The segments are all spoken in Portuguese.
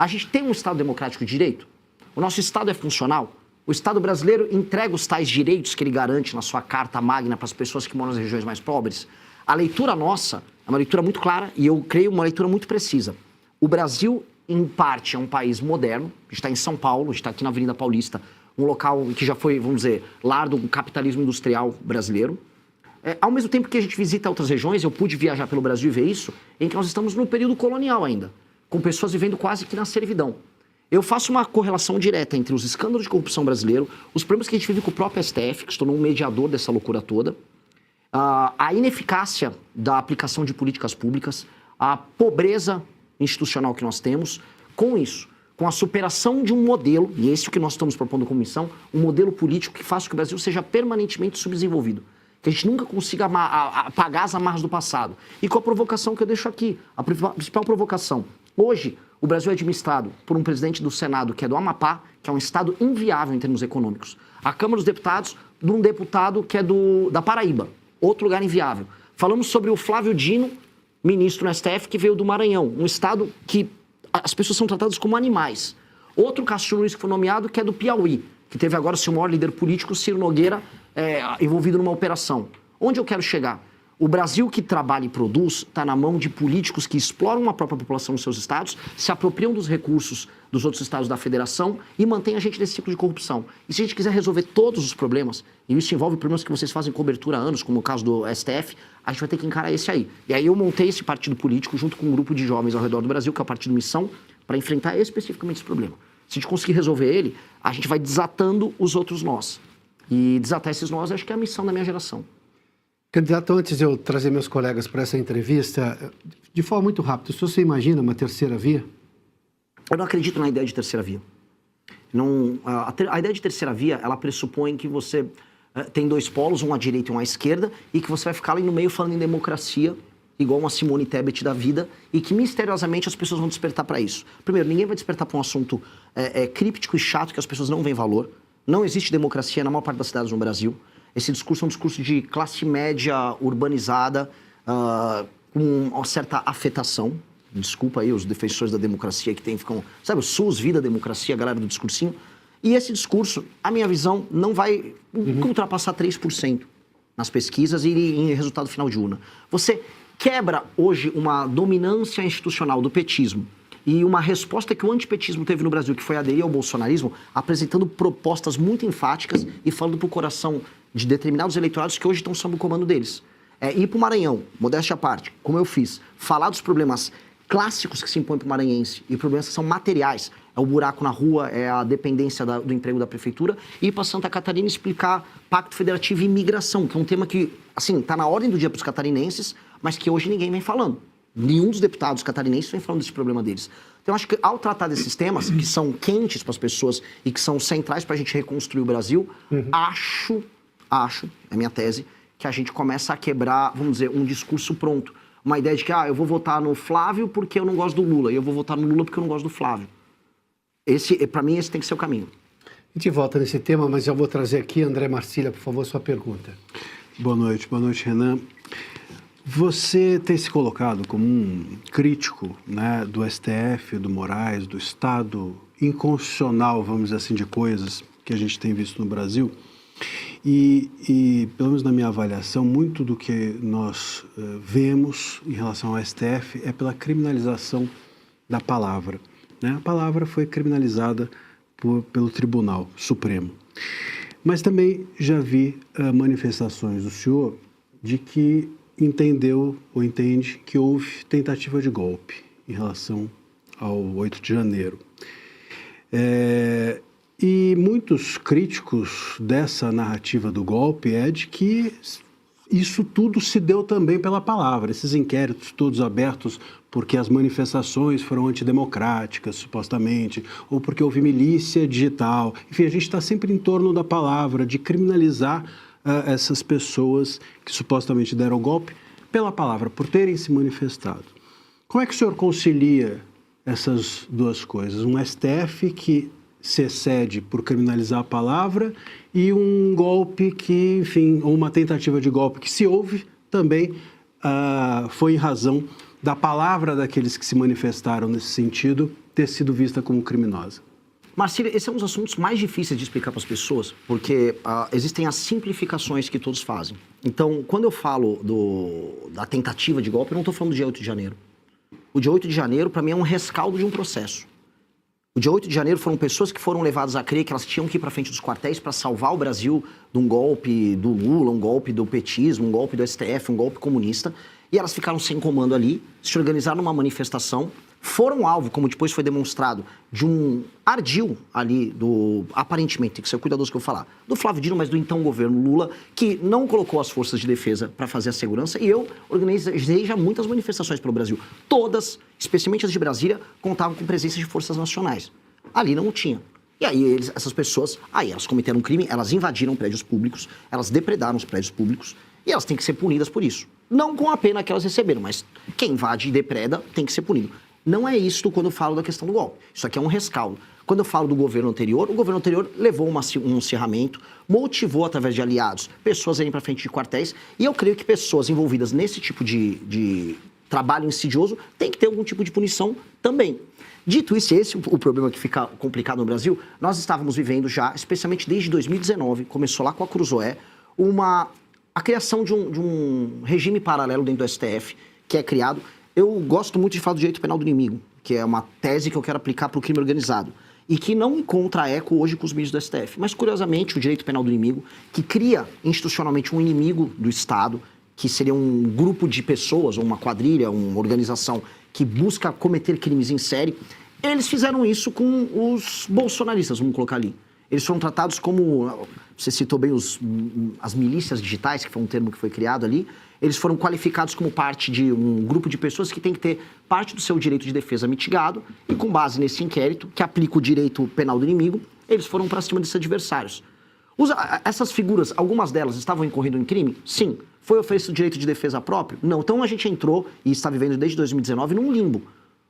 A gente tem um Estado democrático de direito? O nosso Estado é funcional? O Estado brasileiro entrega os tais direitos que ele garante na sua Carta Magna para as pessoas que moram nas regiões mais pobres? A leitura nossa é uma leitura muito clara e eu creio uma leitura muito precisa. O Brasil, em parte, é um país moderno. A gente está em São Paulo, a gente está aqui na Avenida Paulista, um local que já foi, vamos dizer, lar do capitalismo industrial brasileiro. Ao mesmo tempo que a gente visita outras regiões, eu pude viajar pelo Brasil e ver isso, em que nós estamos no período colonial ainda, com pessoas vivendo quase que na servidão. Eu faço uma correlação direta entre os escândalos de corrupção brasileiro, os problemas que a gente vive com o próprio STF, que se tornou um mediador dessa loucura toda, a ineficácia da aplicação de políticas públicas, a pobreza institucional que nós temos, com isso, com a superação de um modelo, e é isso que nós estamos propondo como missão, um modelo político que faça que o Brasil seja permanentemente subdesenvolvido, que a gente nunca consiga apagar as amarras do passado. E com a provocação que eu deixo aqui, a principal provocação. Hoje, o Brasil é administrado por um presidente do Senado que é do Amapá, que é um estado inviável em termos econômicos. A Câmara dos Deputados, de um deputado que é da Paraíba, outro lugar inviável. Falamos sobre o Flávio Dino, ministro no STF, que veio do Maranhão, um estado que as pessoas são tratadas como animais. Outro Cássio Nunes que foi nomeado, que é do Piauí, que teve agora seu maior líder político, Ciro Nogueira, envolvido numa operação. Onde eu quero chegar? O Brasil que trabalha e produz está na mão de políticos que exploram a própria população nos seus estados, se apropriam dos recursos dos outros estados da federação e mantém a gente nesse ciclo de corrupção. E se a gente quiser resolver todos os problemas, e isso envolve problemas que vocês fazem cobertura há anos, como o caso do STF, a gente vai ter que encarar esse aí. E aí eu montei esse partido político junto com um grupo de jovens ao redor do Brasil, que é o Partido Missão, para enfrentar especificamente esse problema. Se a gente conseguir resolver ele, a gente vai desatando os outros nós. E desatar esses nós, acho que é a missão da minha geração. Candidato, antes de eu trazer meus colegas para essa entrevista, de forma muito rápida, se você imagina uma terceira via? Eu não acredito na ideia de terceira via. A ideia de terceira via, ela pressupõe que você tem dois polos, um à direita e um à esquerda, e que você vai ficar ali no meio falando em democracia, igual uma Simone Tebet da vida, e que misteriosamente as pessoas vão despertar para isso. Primeiro, ninguém vai despertar para um assunto críptico e chato que as pessoas não veem valor. Não existe democracia na maior parte das cidades no Brasil. Esse discurso é um discurso de classe média urbanizada, com uma certa afetação. Desculpa aí os defensores da democracia que ficam... Sabe, o SUS, vida, democracia, a galera do discursinho. E esse discurso, a minha visão, não vai ultrapassar 3% nas pesquisas e em resultado final de urna. Você quebra hoje uma dominância institucional do petismo e uma resposta que o antipetismo teve no Brasil, que foi aderir ao bolsonarismo, apresentando propostas muito enfáticas e falando para o coração de determinados eleitorados que hoje estão sob o comando deles. Ir para o Maranhão, modéstia à parte, como eu fiz, falar dos problemas clássicos que se impõem para o maranhense e problemas que são materiais, é o buraco na rua, é a dependência do emprego da prefeitura, e ir para Santa Catarina explicar Pacto Federativo e imigração, que é um tema que, assim, está na ordem do dia para os catarinenses, mas que hoje ninguém vem falando. Nenhum dos deputados catarinenses vem falando desse problema deles. Então, eu acho que ao tratar desses temas, que são quentes para as pessoas e que são centrais para a gente reconstruir o Brasil, acho, é minha tese, que a gente começa a quebrar, vamos dizer, um discurso pronto. Uma ideia de que, eu vou votar no Flávio porque eu não gosto do Lula, e eu vou votar no Lula porque eu não gosto do Flávio. Para mim, esse tem que ser o caminho. A gente volta nesse tema, mas eu vou trazer aqui, André Marcília, por favor, sua pergunta. Boa noite, Renan. Você tem se colocado como um crítico, né, do STF, do Moraes, do Estado inconstitucional, vamos dizer assim, de coisas que a gente tem visto no Brasil. E pelo menos na minha avaliação, muito do que nós vemos em relação ao STF é pela criminalização da palavra, né? A palavra foi criminalizada pelo Tribunal Supremo. Mas também já vi manifestações do senhor de que entendeu ou entende que houve tentativa de golpe em relação ao 8 de janeiro. E muitos críticos dessa narrativa do golpe é de que isso tudo se deu também pela palavra, esses inquéritos todos abertos porque as manifestações foram antidemocráticas, supostamente, ou porque houve milícia digital. Enfim, a gente está sempre em torno da palavra, de criminalizar essas pessoas que supostamente deram o golpe pela palavra, por terem se manifestado. Como é que o senhor concilia essas duas coisas? Um STF que se excede por criminalizar a palavra e um golpe que, enfim, ou uma tentativa de golpe que se houve também foi em razão da palavra daqueles que se manifestaram nesse sentido ter sido vista como criminosa? Marcílio, esse é um dos assuntos mais difíceis de explicar para as pessoas, porque existem as simplificações que todos fazem. Então, quando eu falo da tentativa de golpe, eu não estou falando do dia 8 de janeiro. O dia 8 de janeiro, para mim, é um rescaldo de um processo. O dia 8 de janeiro foram pessoas que foram levadas a crer que elas tinham que ir para frente dos quartéis para salvar o Brasil de um golpe do Lula, um golpe do petismo, um golpe do STF, um golpe comunista. E elas ficaram sem comando ali, se organizaram numa manifestação, foram alvo, como depois foi demonstrado, de um ardil ali aparentemente, tem que ser cuidadoso que eu falar, do Flávio Dino, mas do então governo Lula, que não colocou as forças de defesa para fazer a segurança. E eu organizei já muitas manifestações pelo Brasil. Todas, especialmente as de Brasília, contavam com presença de forças nacionais. Ali não tinha. E aí essas pessoas, elas cometeram um crime, elas invadiram prédios públicos, elas depredaram os prédios públicos, e elas têm que ser punidas por isso. Não com a pena que elas receberam, mas quem invade e depreda tem que ser punido. Não é isto quando eu falo da questão do golpe. Isso aqui é um rescaldo. Quando eu falo do governo anterior, o governo anterior levou um acirramento, motivou através de aliados pessoas a irem para frente de quartéis, e eu creio que pessoas envolvidas nesse tipo de trabalho insidioso têm que ter algum tipo de punição também. Dito isso, esse é o problema que fica complicado no Brasil. Nós estávamos vivendo já, especialmente desde 2019, começou lá com a Cruzoé, a criação de um regime paralelo dentro do STF, que é criado. Eu gosto muito de falar do direito penal do inimigo, que é uma tese que eu quero aplicar para o crime organizado, e que não encontra eco hoje com os ministros do STF. Mas, curiosamente, o direito penal do inimigo, que cria institucionalmente um inimigo do Estado, que seria um grupo de pessoas, ou uma quadrilha, uma organização que busca cometer crimes em série, eles fizeram isso com os bolsonaristas, vamos colocar ali. Eles foram tratados como, você citou bem as milícias digitais, que foi um termo que foi criado ali, eles foram qualificados como parte de um grupo de pessoas que tem que ter parte do seu direito de defesa mitigado, e com base nesse inquérito, que aplica o direito penal do inimigo, eles foram para cima desses adversários. Essas figuras, algumas delas estavam incorrendo em crime? Sim. Foi oferecido direito de defesa próprio? Não. Então a gente entrou, e está vivendo desde 2019, num limbo.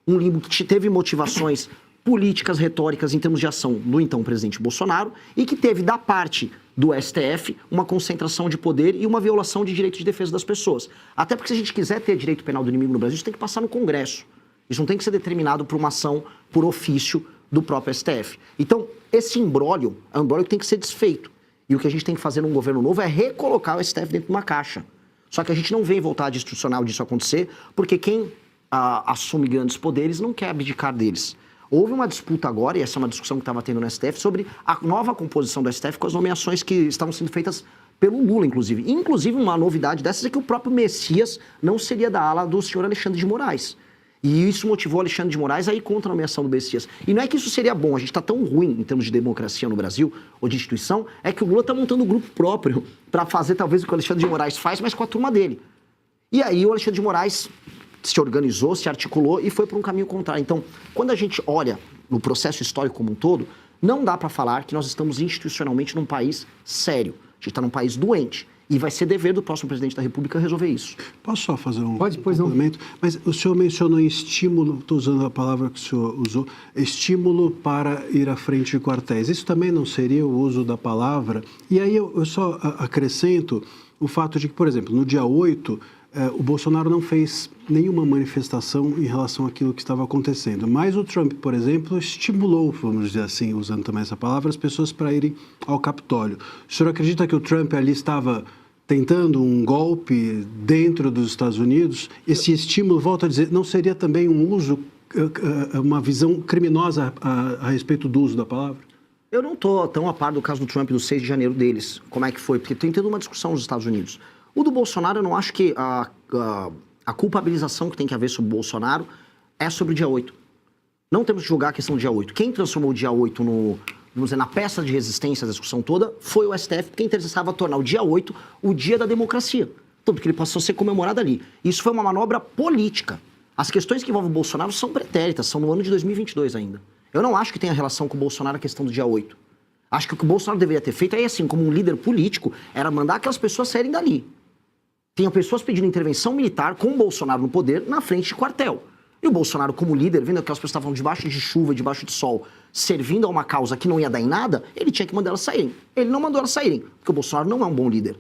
Um limbo que teve motivações políticas, retóricas em termos de ação do então presidente Bolsonaro, e que teve da parte do STF uma concentração de poder e uma violação de direito de defesa das pessoas. Até porque se a gente quiser ter direito penal do inimigo no Brasil, isso tem que passar no Congresso. Isso não tem que ser determinado por uma ação por ofício do próprio STF. Então, esse imbróglio é um imbróglio que tem que ser desfeito. E o que a gente tem que fazer num governo novo é recolocar o STF dentro de uma caixa. Só que a gente não vê vontade institucional disso acontecer, porque quem assume grandes poderes não quer abdicar deles. Houve uma disputa agora, e essa é uma discussão que estava tendo no STF, sobre a nova composição do STF com as nomeações que estavam sendo feitas pelo Lula, inclusive. Inclusive, uma novidade dessas é que o próprio Messias não seria da ala do senhor Alexandre de Moraes. E isso motivou Alexandre de Moraes a ir contra a nomeação do Messias. E não é que isso seria bom, a gente está tão ruim em termos de democracia no Brasil, ou de instituição, é que o Lula está montando um grupo próprio para fazer talvez o que o Alexandre de Moraes faz, mas com a turma dele. E aí o Alexandre de Moraes se organizou, se articulou e foi para um caminho contrário. Então, quando a gente olha no processo histórico como um todo, não dá para falar que nós estamos institucionalmente num país sério. A gente está num país doente. E vai ser dever do próximo presidente da República resolver isso. Posso só fazer um pois complemento? Mas o senhor mencionou estímulo, estou usando a palavra que o senhor usou, estímulo para ir à frente de quartéis. Isso também não seria o uso da palavra? E aí eu só acrescento o fato de que, por exemplo, no dia 8, o Bolsonaro não fez nenhuma manifestação em relação àquilo que estava acontecendo. Mas o Trump, por exemplo, estimulou, vamos dizer assim, usando também essa palavra, as pessoas para irem ao Capitólio. O senhor acredita que o Trump ali estava tentando um golpe dentro dos Estados Unidos? Esse estímulo, volto a dizer, não seria também um uso, uma visão criminosa a respeito do uso da palavra? Eu não estou tão a par do caso do Trump do 6 de janeiro deles. Como é que foi? Porque tem tido uma discussão nos Estados Unidos. O do Bolsonaro, eu não acho que a culpabilização que tem que haver sobre o Bolsonaro é sobre o dia 8. Não temos que julgar a questão do dia 8. Quem transformou o dia 8 vamos dizer, na peça de resistência da discussão toda foi o STF, porque interessava tornar o dia 8 o dia da democracia. Então, porque ele passou a ser comemorado ali. Isso foi uma manobra política. As questões que envolvem o Bolsonaro são pretéritas, são no ano de 2022 ainda. Eu não acho que tenha relação com o Bolsonaro a questão do dia 8. Acho que o que o Bolsonaro deveria ter feito, aí assim, como um líder político, era mandar aquelas pessoas saírem dali. Tinha pessoas pedindo intervenção militar com o Bolsonaro no poder na frente de quartel. E o Bolsonaro, como líder, vendo que aquelas pessoas estavam debaixo de chuva, debaixo de sol, servindo a uma causa que não ia dar em nada, ele tinha que mandar elas saírem. Ele não mandou elas saírem, porque o Bolsonaro não é um bom líder.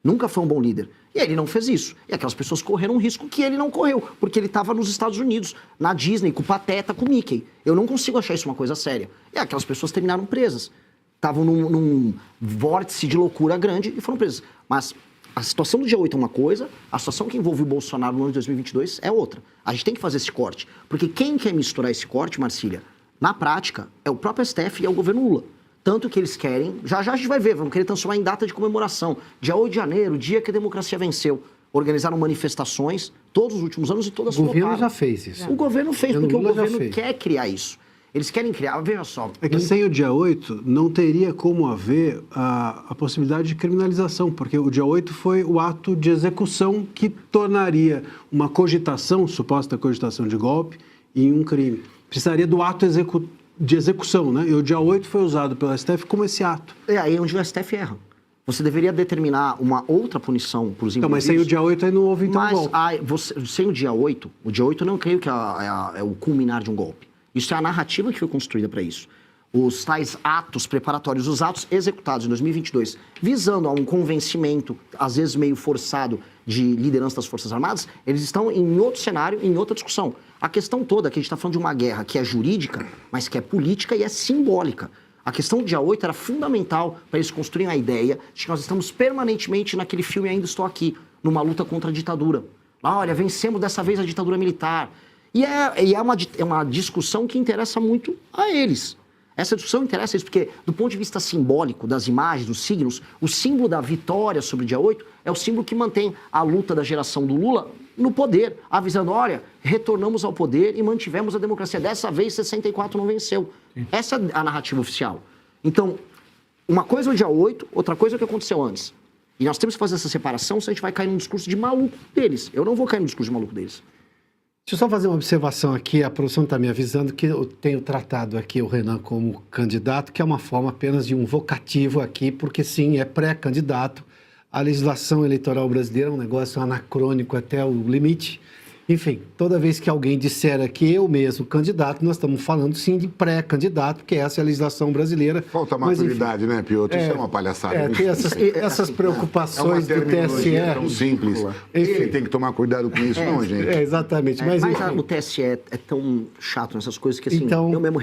Nunca foi um bom líder. E ele não fez isso. E aquelas pessoas correram um risco que ele não correu, porque ele estava nos Estados Unidos, na Disney, com o Pateta, com o Mickey. Eu não consigo achar isso uma coisa séria. E aquelas pessoas terminaram presas. Estavam num vórtice de loucura grande e foram presas. Mas a situação do dia 8 é uma coisa, a situação que envolve o Bolsonaro no ano de 2022 é outra. A gente tem que fazer esse corte. Porque quem quer misturar esse corte, Marcília, na prática, é o próprio STF e é o governo Lula. Tanto que eles querem, já a gente vai ver, vamos querer transformar em data de comemoração. Dia 8 de janeiro, dia que a democracia venceu. Organizaram manifestações todos os últimos anos e todas O governo floparam. já fez isso. O governo fez, porque o Lula já governo fez. quer criar isso. Eles querem criar, veja só. É que sem o dia 8 não teria como haver a possibilidade de criminalização, porque o dia 8 foi o ato de execução que tornaria uma cogitação, suposta cogitação de golpe, em um crime. Precisaria do ato de execução, né? E o dia 8 foi usado pelo STF como esse ato. É aí onde o STF erra. Você deveria determinar uma outra punição para os Então, mas envolvidos. sem o dia 8 aí não houve então Mas golpe. sem o dia 8 eu não creio que é o culminar de um golpe. Isso é a narrativa que foi construída para isso. Os tais atos preparatórios, os atos executados em 2022, visando a um convencimento, às vezes meio forçado, de liderança das Forças Armadas, eles estão em outro cenário, em outra discussão. A questão toda é que a gente está falando de uma guerra que é jurídica, mas que é política e é simbólica. A questão do dia 8 era fundamental para eles construírem a ideia de que nós estamos permanentemente naquele filme Ainda Estou Aqui, numa luta contra a ditadura. Olha, vencemos dessa vez a ditadura militar. E é uma discussão que interessa muito a eles. Essa discussão interessa a eles porque, do ponto de vista simbólico, das imagens, dos signos, o símbolo da vitória sobre o dia 8 é o símbolo que mantém a luta da geração do Lula no poder, avisando, olha, retornamos ao poder e mantivemos a democracia. Dessa vez, 64 não venceu. Essa é a narrativa oficial. Então, uma coisa é o dia 8, outra coisa é o que aconteceu antes. E nós temos que fazer essa separação, senão a gente vai cair num discurso de maluco deles. Eu não vou cair no discurso de maluco deles. Deixa eu só fazer uma observação aqui. A produção está me avisando que eu tenho tratado aqui o Renan como candidato, que é uma forma apenas de um vocativo aqui, porque sim, é pré-candidato. A legislação eleitoral brasileira é um negócio anacrônico até o limite. Enfim, toda vez que alguém disser aqui eu mesmo candidato, nós estamos falando sim de pré-candidato, porque essa é a legislação brasileira. Falta Mas, maturidade, né, Piotr? Isso é uma palhaçada. Tem essas preocupações do TSE. Tão simples. Ele tem que tomar cuidado com isso, não, gente. Exatamente. Mas enfim. o TSE é tão chato nessas coisas que, assim, Então- eu mesmo